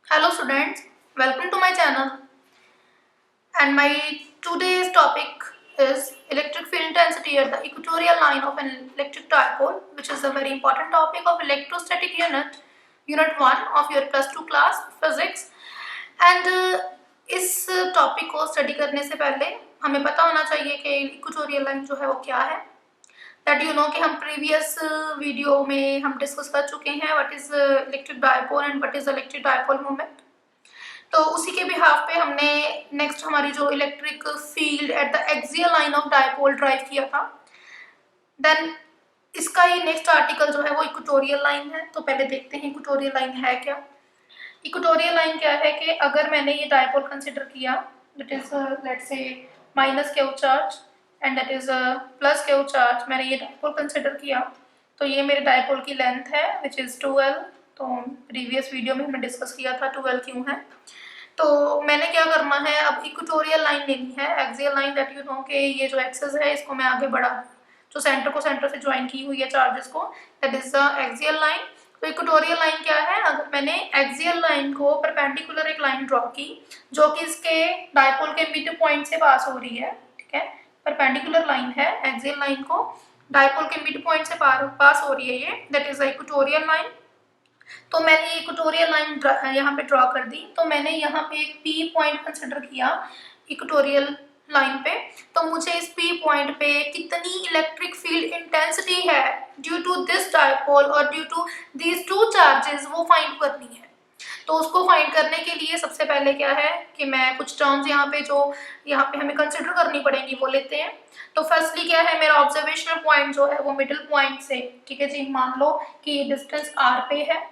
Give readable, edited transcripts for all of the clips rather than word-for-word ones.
Hello students, welcome to my channel and my today's topic is electric field intensity at the equatorial line of an electric dipole, which is a very important topic of electrostatic unit 1 of your plus 2 class physics. And इस topic को study करने से पहले हमें पता होना चाहिए कि इक्वेटोरियल लाइन जो है वो क्या है। दैट यू नो कि हम प्रीवियस वीडियो में हम डिस्कस कर चुके हैं what is electric dipole and what is electric dipole moment. तो उसी के बिहाफ पे हमने नेक्स्ट हमारी जो electric field at the axial line of dipole drive किया था। देन इसका ही नेक्स्ट आर्टिकल जो है वो इक्वेटोरियल लाइन है। तो पहले देखते हैं इक्वेटोरियल लाइन है क्या। इक्वेटोरियल लाइन क्या है कि अगर मैंने ये डायपोल कंसिडर किया that is let's say minus Q charge and that is plus Q charge, मैंने ये डायपोल कंसिडर किया तो ये मेरे डायपोल की लेंथ है विच इज 2l। तो प्रीवियस वीडियो में हमने डिस्कस किया था 2l क्यों है। तो मैंने क्या करना है, अब इक्वेटोरियल लाइन लेनी है, axial line that you no कि ये जो एक्सेस है इसको मैं आगे बढ़ा, जो सेंटर को सेंटर से ज्वाइन की हुई है चार्जेस को, that is the axial line. तो इक्वेटोरियल लाइन क्या है, अगर मैंने एक्सियल लाइन को परपेंडिकुलर एक लाइन ड्रॉ की जो कि इसके डायपोल के मिड पॉइंट से पास हो रही है, ठीक है, परपेंडिकुलर लाइन है एक्सियल लाइन को डायपोल के मिड पॉइंट से पास हो रही है ये, that is the equatorial line. तो मैंने ये इक्वेटोरियल लाइन यहाँ पे ड्रॉ कर दी। तो मैंने यहाँ पे एक पी पॉइंट कंसिडर किया इक्वेटोरियल लाइन पे। तो मुझे इस पी पॉइंट पे कितनी इलेक्ट्रिक फील्ड इंटेंसिटी है ड्यू टू दिस डायपोल और due to these two charges वो फाइंड करनी है। तो उसको फाइंड करने के लिए सबसे पहले क्या है कि मैं कुछ टर्म्स यहाँ पे हमें कंसिडर करनी पड़ेंगी वो लेते हैं। तो फर्स्टली क्या है, मेरा ऑब्जर्वेशनल पॉइंट जो है वो मिडिल पॉइंट से, ठीक है जी, मान लो कि डिस्टेंस r पे है।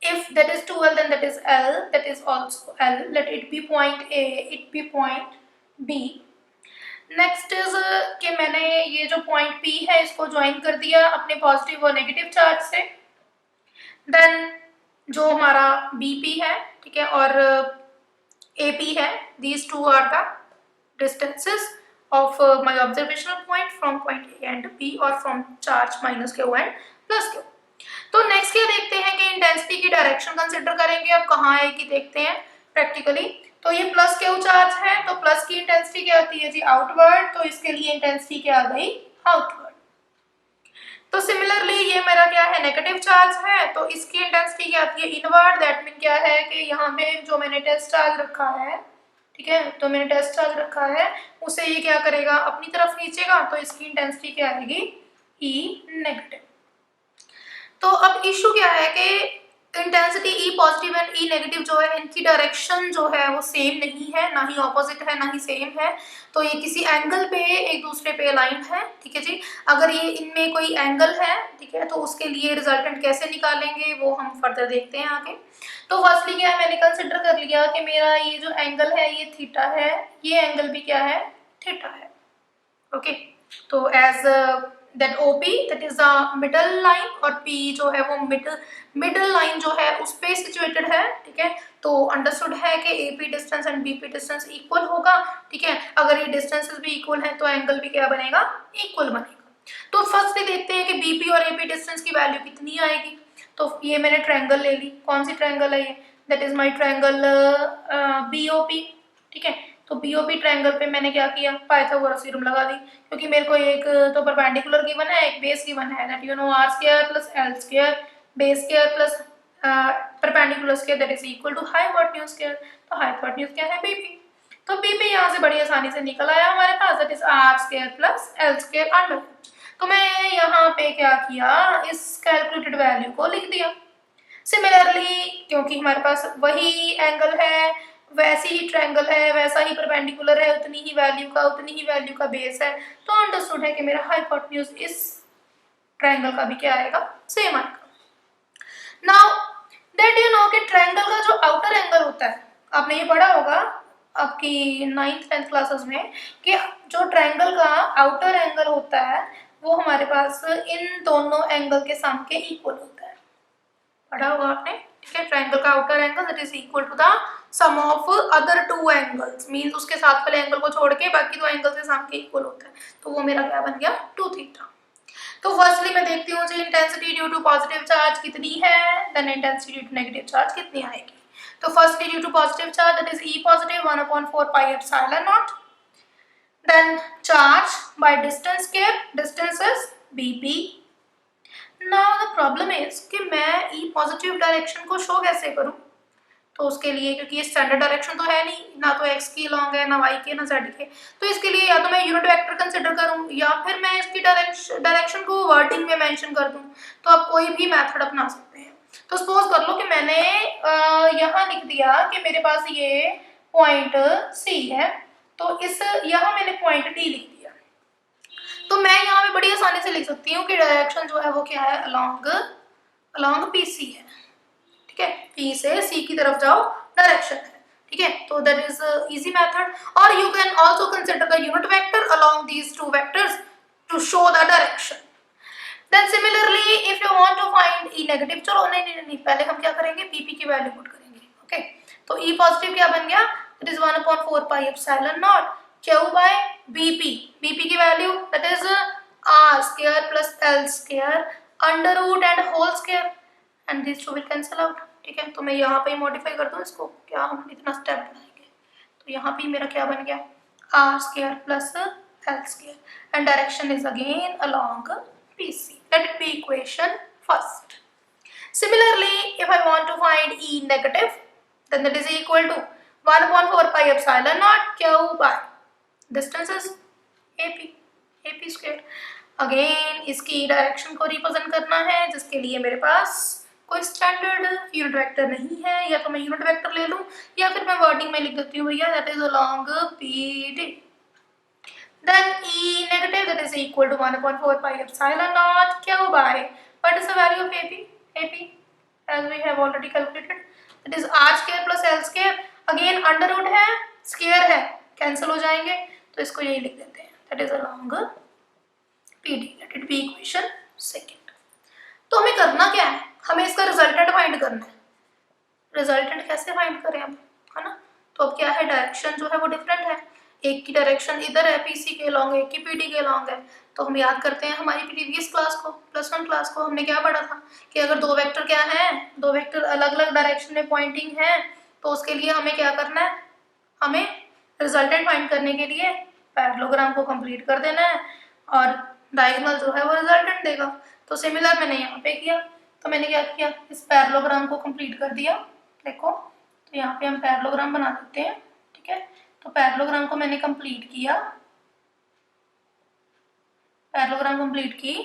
If that is 2l then that is l, that is also l, let it be point a, it be point b। Next is कि मैंने ये जो पॉइंट p है इसको ज्वाइन कर दिया अपने पॉजिटिव और नेगेटिव चार्ज से। देन जो हमारा bp है, ठीक है, और ap है, these two are the distances of my observational point from point a and b or from charge minus q and plus q। तो नेक्स्ट क्या देखते हैं कि इंटेंसिटी की डायरेक्शन कंसिडर करेंगे। अब कहाँ है कि देखते हैं प्रैक्टिकली। तो ये प्लस क्यू चार्ज है तो प्लस की इंटेंसिटी क्या आती है जी, आउटवर्ड। तो इसके लिए इंटेंसिटी क्या आ गई, आउटवर्ड। तो सिमिलरली ये मेरा क्या है, नेगेटिव चार्ज है, तो इसकी इंटेंसिटी क्या आती है, इनवर्ड। दैट मीन क्या है कि यहाँ पे जो मैंने टेस्ट चार्ज रखा है, ठीक है, तो मैंने टेस्ट चार्ज रखा है उसे ये क्या करेगा, अपनी तरफ खींचेगा। तो इसकी इंटेंसिटी क्या आएगी, ई नेगेटिव। तो अब इशू क्या है कि intensity E positive and E negative जो है इनकी डायरेक्शन जो है वो सेम नहीं है, ना ही ऑपोजिट है ना ही सेम है। तो ये किसी एंगल पे एक दूसरे पे अलाइंड है, ठीक है जी। अगर ये इनमें कोई एंगल है, ठीक है, तो उसके लिए रिजल्टेंट कैसे निकालेंगे वो हम फर्दर देखते हैं आगे। तो फर्स्टली क्या है, मैंने कंसिडर कर लिया कि मेरा ये जो एंगल है ये थीटा है, ये एंगल भी क्या है, थीटा है। ओके, तो as that OP that is the middle line और P जो है वो middle line जो है उस पे सिचुएटेड है, ठीक है। तो अंडरस्टूड है कि AP distance and BP distance equal होगा, ठीक है। अगर ये डिस्टेंसेस भी इक्वल है तो एंगल भी क्या बनेगा, इक्वल बनेगा। तो फर्स्ट देखते हैं कि BP और AP डिस्टेंस की वैल्यू कितनी आएगी। तो ये मैंने ट्रायंगल ले ली, कौन सी ट्रायंगल है ये, that is my triangle BOP, ठीक है। तो बीओपी ट्रायंगल पे मैंने क्या किया, पाइथागोरस थ्योरम लगा दी, क्योंकि मेरे को एक तो परपेंडिकुलर गिवन है, एक बेस गिवन है, that you know R square plus L square base square plus perpendicular square that is equal to hypotenuse square. तो हाइपोटेन्यूज क्या है, बीपी। तो बीपी यहाँ से बड़ी आसानी से निकल आया हमारे पास, that is R square plus L square under. तो मैं यहाँ पे क्या किया, इस कैलकुलेटेड वैल्यू को लिख दिया। सिमिलरली क्योंकि हमारे पास वही एंगल है, वैसी ही ट्रायंगल है, वैसा ही परपेंडिकुलर है, उतनी ही वैल्यू का बेस है, तो अंडरस्टूड है कि मेरा हाइपोटेन्यूज इस ट्रायंगल का भी क्या आएगा, सेम आएगा। नाउ दैट यू नो कि ट्रायंगल का जो आउटर एंगल होता है, आपने ये पढ़ा होगा आपकी 9th 10th क्लासेस में कि जो ट्रायंगल का आउटर एंगल होता है वो हमारे पास इन दोनों एंगल के सम के इक्वल होता है, पढ़ा होगा आपने, ठीक है। ट्रायंगल का outer angle that is equal to the sum of other two angles, means उसके साथ वाले एंगल को छोड़ के बाकी दो एंगल से सम के इक्वल होता है। तो वो मेरा क्या बन गया, 2 थीटा। तो फर्स्टली मैं देखती हूँ जी intensity due to positive charge कितनी है, then intensity due to negative charge कितनी आएगी। तो firstly due to positive charge that is E positive 1/4 pi epsilon naught, then charge by distance square, distance is bp. Now the problem is कि मैं E positive direction को show कैसे करूं, तो उसके लिए क्योंकि ये स्टैंडर्ड डायरेक्शन तो है नहीं, ना तो x की लॉन्ग है, ना y के, ना z के, तो इसके लिए या तो मैं यूनिट वेक्टर कंसिडर करूं या फिर मैं इसकी डायरेक्शन को वर्डिंग में मेंशन कर दूं, तो आप कोई भी मेथड अपना सकते हैं. तो सपोज कर लो कि मैंने यहाँ लिख दिया कि मेरे पास ये पॉइंट C है, तो इस यहाँ मैंने पॉइंट D लिख दिया, तो मैं यहाँ पे बड़ी आसानी से लिख सकती हूँ कि डायरेक्शन जो है वो क्या है, अलोंग PC है. ठीक है, P से C की तरफ जाओ डायरेक्शन है. ठीक है, तो दैट इज इजी मेथड. और you can also consider the unit vector along these two vectors to show the direction. Then similarly if you want to find E negative, चलो नहीं, पहले हम क्या करेंगे, PP की वैल्यू पुट करेंगे. Okay, तो E पॉजिटिव क्या बन गया, it is 1/4 pi epsilon naught Q by BP. BP की value that is R square plus L square under root and whole square, and this two will cancel out. ठीक है, तो मैं यहाँ पे मॉडिफाई कर दूँ इसको, क्या हम इतना स्टेप बनाएंगे, तो यहाँ पे मेरा क्या बन गया, R square plus L square and direction is again along PC. Let it be equation first. Similarly, if I want to find E negative, then that is equal to 1/4 pi epsilon naught Q by distance is AP square. Again इसकी direction को represent करना है, जिसके लिए मेरे पास कोई standard unit vector नहीं है, या तो मैं यूनिट वेक्टर ले लूं या फिर मैं वर्डिंग में लिख देती हूँ भैया that is along PD. Then E negative that is equal to 1/4 pi epsilon naught Q by, what is the value of AP? AP as we have already calculated, that is R square plus L square. Again under root है, square है, cancel हो जाएंगे, तो इसको यही लिख देते हैं that is along PD. Let it be equation second. तो हमें करना क्या है, हमें इसका रिजल्टेंट फाइंड करना है. रिजल्टेंट कैसे फाइंड करें हम, है ना, तो अब क्या है, डायरेक्शन जो है वो डिफरेंट है, एक की डायरेक्शन इधर है PC के लॉन्ग, एक की PD के लॉन्ग है. तो हम याद करते हैं हमारी प्रीवियस क्लास को, +1 क्लास को, हमने क्या पढ़ा था कि अगर दो वेक्टर क्या है, दो वेक्टर अलग अलग डायरेक्शन में पॉइंटिंग है, तो उसके लिए हमें क्या करना है, हमें रिजल्टेंट फाइंड करने के लिए पैरेललोग्राम को कंप्लीट कर देना है और डायगोनल जो है वो रिजल्टेंट देगा. तो सिमिलर मैंने यहाँ पे किया, तो मैंने क्या किया, इस पैरेललोग्राम को कंप्लीट कर दिया. देखो, तो यहाँ पे हम पैरेललोग्राम बना देते हैं. ठीक है, तो पैरेललोग्राम को मैंने कंप्लीट किया, पैरेललोग्राम कंप्लीट की,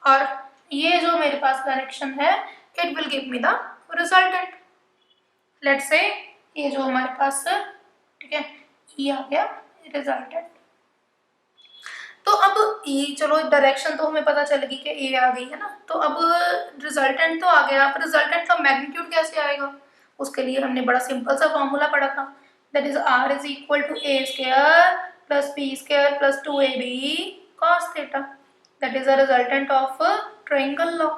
और ये जो मेरे पास डायरेक्शन है it will give me the resultant. Let's say ये जो हमारे पास, ठीक है, ये आ गया रिजल्टेंट. तो अब ये चलो डायरेक्शन तो हमें पता चल गई कि ए आ गई है ना, तो अब रिजल्टेंट तो आ गया. अब रिजल्टेंट का मैग्नीट्यूड कैसे आएगा, उसके लिए हमने बड़ा सिंपल सा फॉर्मूला पढ़ा था, that is R is equal to A square plus B square plus 2AB cos theta. That is a resultant of triangle law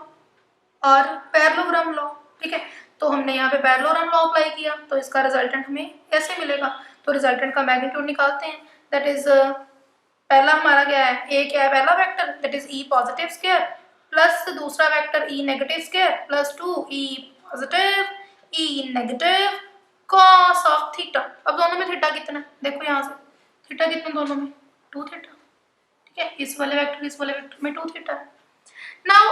और parallelogram law. ठीक है, तो हमने यहाँ पे पैरेललोग्राम लॉ अप्लाई किया, तो इसका रिजल्टेंट हमें कैसे मिलेगा, तो रिजल्टेंट का मैग्नीट्यूड निकालते हैं. दैट इज पहला हमारा क्या है, ए क्या है, पहला vector that is E positive square plus दूसरा vector E negative square plus 2 E positive E negative cos of theta. अब दोनों में थीटा कितना है, देखो यहाँ से थीटा कितना दोनों में, 2 थीटा. ठीक है, इस वाले वेक्टर में 2 थीटा है. नाउ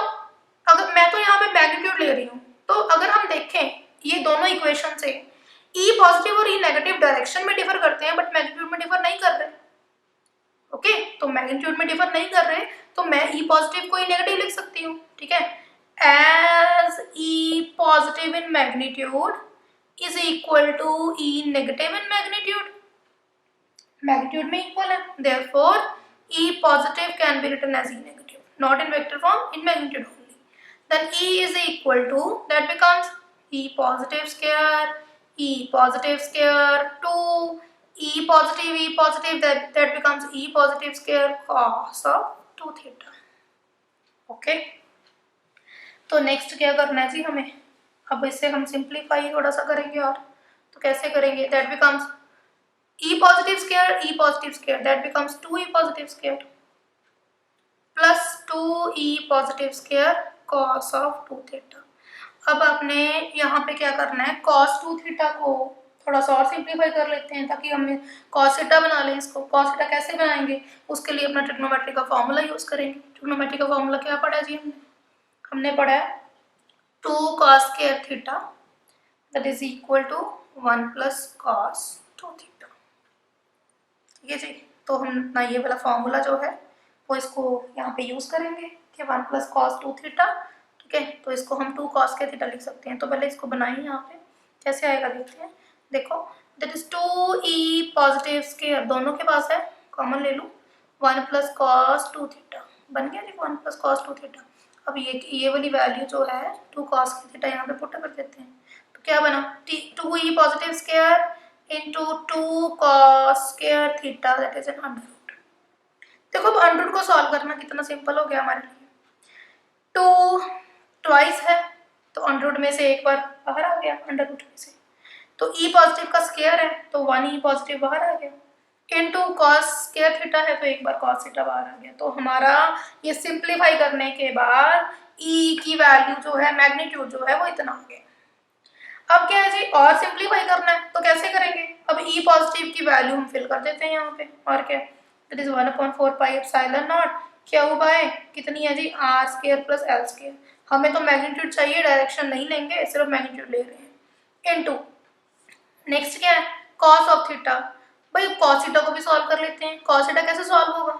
अगर मैं तो यहाँ पे मैग्नीट्यूड ले रही हूँ, तो अगर हम देखें ये दोनों इक्वेशन से E पॉजिटिव और E नेगेटिव डायरेक्शन में डिफर करते हैं बट मैग्नीट्यूड में डिफर नहीं कर रहे. ओके, तो मैग्नीट्यूड में डिफर नहीं कर रहे, तो मैं E पॉजिटिव को E नेगेटिव लिख सकती हूँ. ठीक है, as E positive in magnitude is equal to E negative in magnitude. Magnitude में equal है, therefore E positive can be written as E negative, not in vector form, in magnitude only. Then E is equal to, that becomes E positive square 2 E positive, that becomes E positive square cos of 2 theta. Okay, तो next क्या करना है जी हमें, अब इसे हम simplify थोड़ा सा करेंगे, और तो कैसे करेंगे, that becomes E positive square that becomes 2E positive square plus 2E positive square cos of 2 theta. अब आपने यहाँ पे क्या करना है, cos 2 थीटा को थोड़ा सा और सिंप्लीफाई कर लेते हैं ताकि हम cos थीटा बना लें इसको। cos थीटा कैसे बनाएंगे, उसके लिए अपना ट्रिग्नोमेट्री का फॉर्मूला यूज करेंगे। ट्रिग्नोमेट्री का फॉर्मूला क्या पढ़ा जी हमने पढ़ा है 2 cos square theta that is equal to 1 plus cos 2 theta. ठीक है जी, तो हम ना ये वाला फॉर्मूला जो है वो इसको यहाँ पे यूज करेंगे कि 1 प्लस cos 2 थीटा। ठीक है, तो इसको हम 2 cos के थीटा लिख सकते हैं। तो पहले इसको बनाइए, यहाँ पे कैसे आएगा देखते हैं। देखो that is 2e positive square, दोनों के पास है, कॉमन ले लूँ, 1 प्लस cos 2 थीटा बन गया जी 1 प्लस cos 2 थीटा। अब ये वाली वैल्यू जो है 2 cos के थीटा यहाँ पे पुट कर देते हैं, तो क्या बना 2e positive square into 2 cos square theta that is an under root. देखो अब अंडर रूट को सॉल्व करना कितना सिंपल हो गया हमारे लिए। 2 ट्वाइस है तो अंडर रूट में से एक बार बाहर आ गया अंडर रूट में से, तो e पॉजिटिव का स्क्वायर है तो 1e पॉजिटिव बाहर आ गया, इनटू cos स्क्वायर थीटा है तो एक बार cos थीटा बाहर आ गया। तो हमारा ये सिंप्लीफाई करने के बाद e की वैल्यू जो है, मैग्नीट्यूड जो है वो इतना आ गया। अब क्या है जी, और सिंप्लीफाई करना है तो कैसे करेंगे, अब e पॉजिटिव की वैल्यू हम फिल कर देते हैं यहाँ पे, और क्या that is 1/4 pi epsilon naught Q by कितनी है जी r square plus l square. हमें तो मैग्नीट्यूड चाहिए, डायरेक्शन नहीं लेंगे, सिर्फ मैग्नीट्यूड ले रहे हैं, इनटू नेक्स्ट क्या है cos ऑफ थीटा। भाई cos थीटा को भी सॉल्व कर लेते हैं। cos थीटा कैसे सॉल्व होगा,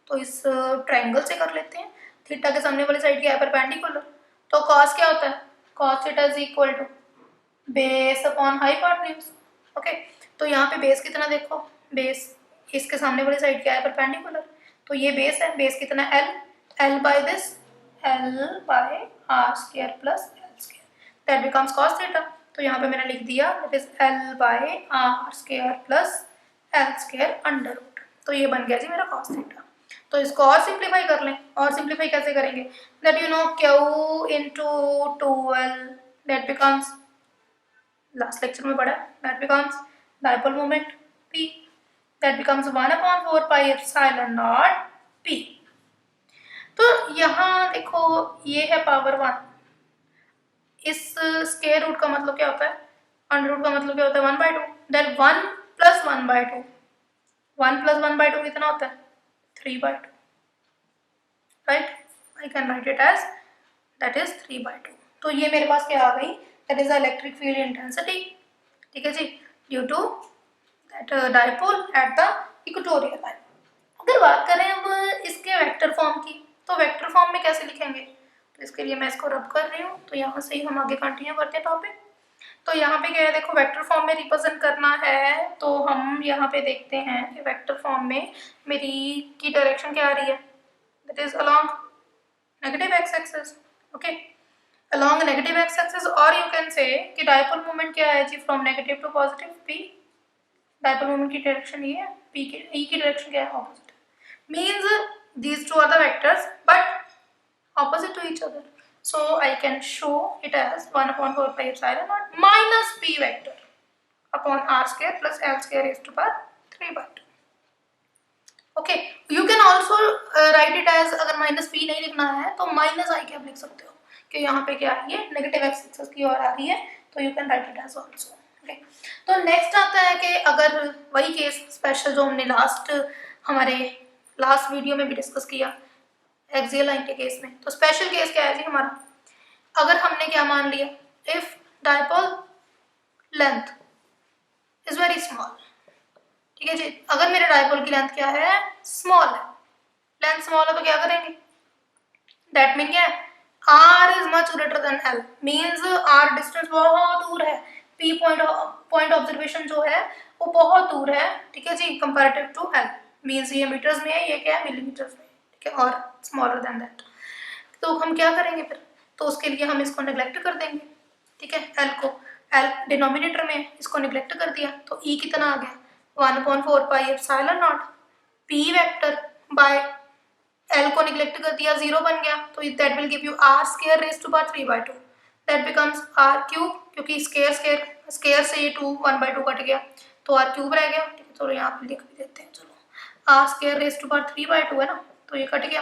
तो इस ट्रायंगल से कर लेते हैं। थीटा के सामने वाली साइड क्या है, परपेंडिकुलर, तो cos क्या होता है, cos theta is equal to base upon hypotenuse. Okay, तो यहाँ पे बेस कितना देखो, बेस इसके सामने वाली साइड क्या है, परपेंडिकुलर, तो ये बेस है, बेस कितना l, l by this l by r square plus l square that becomes cos theta. तो यहाँ पे मैंने लिख दिया that is l by r square plus l square under root. तो ये बन गया जी मेरा cos थीटा। तो इसको और सिंप्लीफाई कर लें, और सिंप्लीफाई कैसे करेंगे, that you no q into 2l that becomes, last lecture में पढ़ा, that becomes dipole moment p that becomes 1/4 pi epsilon naught p। तो यहाँ देखो ये है पावर 1, इस स्क्वायर रूट का मतलब क्या होता है, अंडर रूट का मतलब क्या होता है 1/2, देन 1 प्लस 1/2, 1 प्लस 1/2 कितना होता है 3/2, right, I can write it as that is 3/2। तो ये मेरे पास क्या आ गई, that is electric field intensity. ठीक है जी, due to that dipole at the equatorial line. अगर बात करें अब इसके वेक्टर फॉर्म की, तो वेक्टर फॉर्म में कैसे लिखेंगे, तो इसके लिए मैं इसको रब कर रही हूँ, तो यहाँ से ही हम आगे कंटिन्यू करते हैं टॉपिक। तो यहाँ पे क्या है, देखो वेक्टर फॉर्म में रिप्रेजेंट करना है, तो हम यहाँ पे देखते हैं कि वेक्टर फॉर्म में मेरी की डायरेक्शन क्या आ रही है, that is along negative X axis. Okay, along negative X axis, और यू कैन से कि डाइपोल मोमेंट क्या है जी, from negative to positive p। Dipole moment की डायरेक्शन ये है, p की e की डायरेक्शन क्या है, opposite, means these two are the vectors but opposite to each other, so I can show it as 1/4 pi epsilon naught minus p vector upon r square plus l square raised to power 3/2। okay, you can also write it as, अगर minus p नहीं लिखना है तो minus i cap लिख सकते हो, कि यहाँ पे क्या आ रही है, नेगेटिव एक्स एक्सिस की ओर आ रही है, तो you can write it as also. Okay, तो नेक्स्ट आता है कि अगर वही केस स्पेशल जो हमने हमारे लास्ट वीडियो में भी डिस्कस किया एक्सियल लाइन के केस में, तो स्पेशल केस क्या है जी हमारा, अगर हमने क्या मान लिया, if dipole length is very small. ठीक है जी, अगर मेरे डाइपोल की लेंथ क्या है, स्मॉल है, लेंथ स्मॉल है तो क्या करेंगे, दैट मीन क्या है, r is much greater than l, means r distance बहुत दूर है, p पॉइंट ऑब्जर्वेशन जो है वो बहुत दूर है। ठीक है जी, कंपैरेटिव टू l, मींस ये मीटर्स में है, ये क्या है मिलीमीटर्स में, ठीक है, और स्मॉलर देन दैट। तो हम क्या करेंगे फिर, तो उसके लिए हम इसको नेग्लेक्ट कर देंगे। ठीक है, l को, l डिनोमिनेटर में, इसको नेग्लेक्ट कर दिया, तो e कितना आ गया 1/4 pi epsilon naught p vector by l को नेग्लेक्ट कर दिया, 0 बन गया, तो that will give you r square raised to power 3/2 that becomes r cube, क्योंकि स्क्वायर से ये 2 1/2 कट गया तो r क्यूब रह गया। ठीक है, तो यहाँ पे लिख भी देते हैं, चलो r square raised to power 3/2 है ना, तो ये कट गया।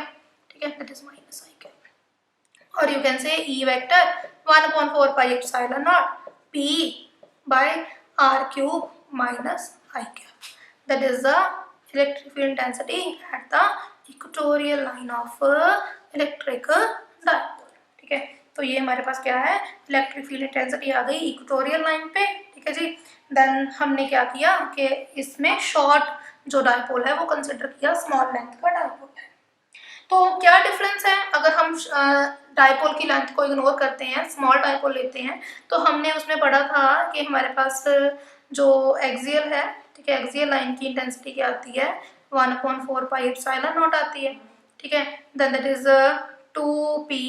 ठीक है, that is minus i cap, or you can say E vector 1/4 pi epsilon naught P by r cube minus I cap. That is the electric field intensity at the equatorial line of electric dipole. ठीक है, तो ये हमारे पास क्या है, electric field intensity आ गई equatorial line पे। ठीक है जी, देन हमने क्या किया कि इसमें शॉर्ट जो डाइपोल है वो कंसिडर किया स्मॉल लेंथ का डाइपोल है। तो क्या डिफरेंस है, अगर हम डाइपोल की लेंथ को इग्नोर करते हैं, स्मॉल डाइपोल लेते हैं, तो हमने उसमें पढ़ा था कि हमारे पास जो एक्सियल है, ठीक है, एक्सियल लाइन की इंटेंसिटी क्या आती है, 1/4 पाई एप्सिलॉन नॉट आती है। ठीक है, then that is 2p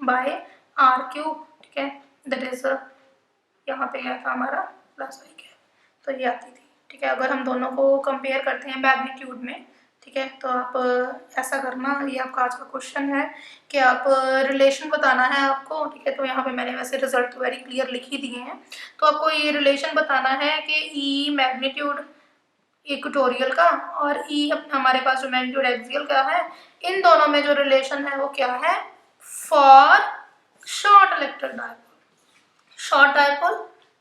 by r cube. ठीक है, दैट इज यहाँ पे क्या था हमारा प्लस आई क्या, तो ये आती थी। ठीक है, अगर हम दोनों को कंपेयर करते हैं मैग्नीट्यूड में, ठीक है, तो आप ऐसा करना, ये आपका आज का क्वेश्चन है कि आप रिलेशन बताना है आपको। ठीक है, तो यहाँ पे मैंने वैसे रिजल्ट वेरी क्लियर लिख ही दिए हैं, तो आपको ये रिलेशन बताना है कि ई मैग्नीट्यूड इक्वेटोरियल का और ई हमारे पास जो मैग्नीट्यूड एक्सियल का है, इन दोनों में जो रिलेशन है वो क्या है, for short electric dipole. Short dipole,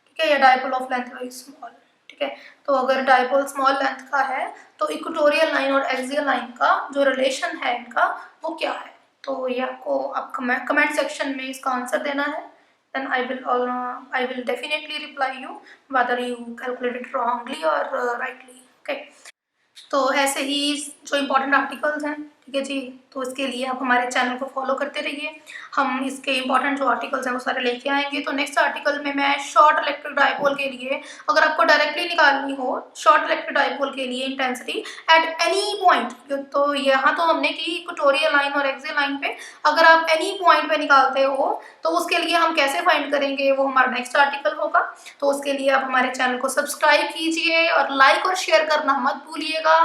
ठीक है, या dipole of length very small. ठीक है, तो अगर डाइपोल स्मॉल लेंथ का है तो इक्वेटोरियल लाइन और एक्सियल लाइन का जो रिलेशन है इनका वो क्या है, तो ये आपको आप कमेंट सेक्शन में इसका आंसर देना है। then I will definitely reply you whether you calculated wrongly or rightly. Okay, तो ऐसे ही जो इम्पोर्टेंट आर्टिकल्स हैं, ठीक है जी, तो इसके लिए आप हमारे चैनल को फॉलो करते रहिए। हम इसके इम्पोर्टेंट जो आर्टिकल्स हैं वो सारे लेके आएंगे। तो नेक्स्ट आर्टिकल में मैं शॉर्ट इलेक्ट्रिक डाइपोल के लिए, अगर आपको डायरेक्टली निकालनी हो शॉर्ट इलेक्ट्रिक डाइपोल के लिए इंटेंसिटी एट एनी पॉइंट, तो यहाँ तो हमने की इक्वेटोरियल लाइन और एक्सियल लाइन पे, अगर आप एनी पॉइंट पे निकालते हो तो उसके लिए हम कैसे फाइंड करेंगे वो हमारा नेक्स्ट आर्टिकल होगा। तो उसके लिए आप हमारे चैनल को सब्सक्राइब कीजिए और लाइक और शेयर करना मत भूलिएगा।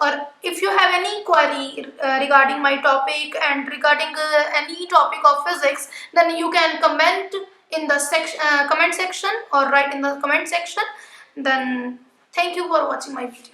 और if you have any query regarding my topic and regarding any topic of physics, then you can comment in the comment section or write in the comment section. Then thank you for watching my video.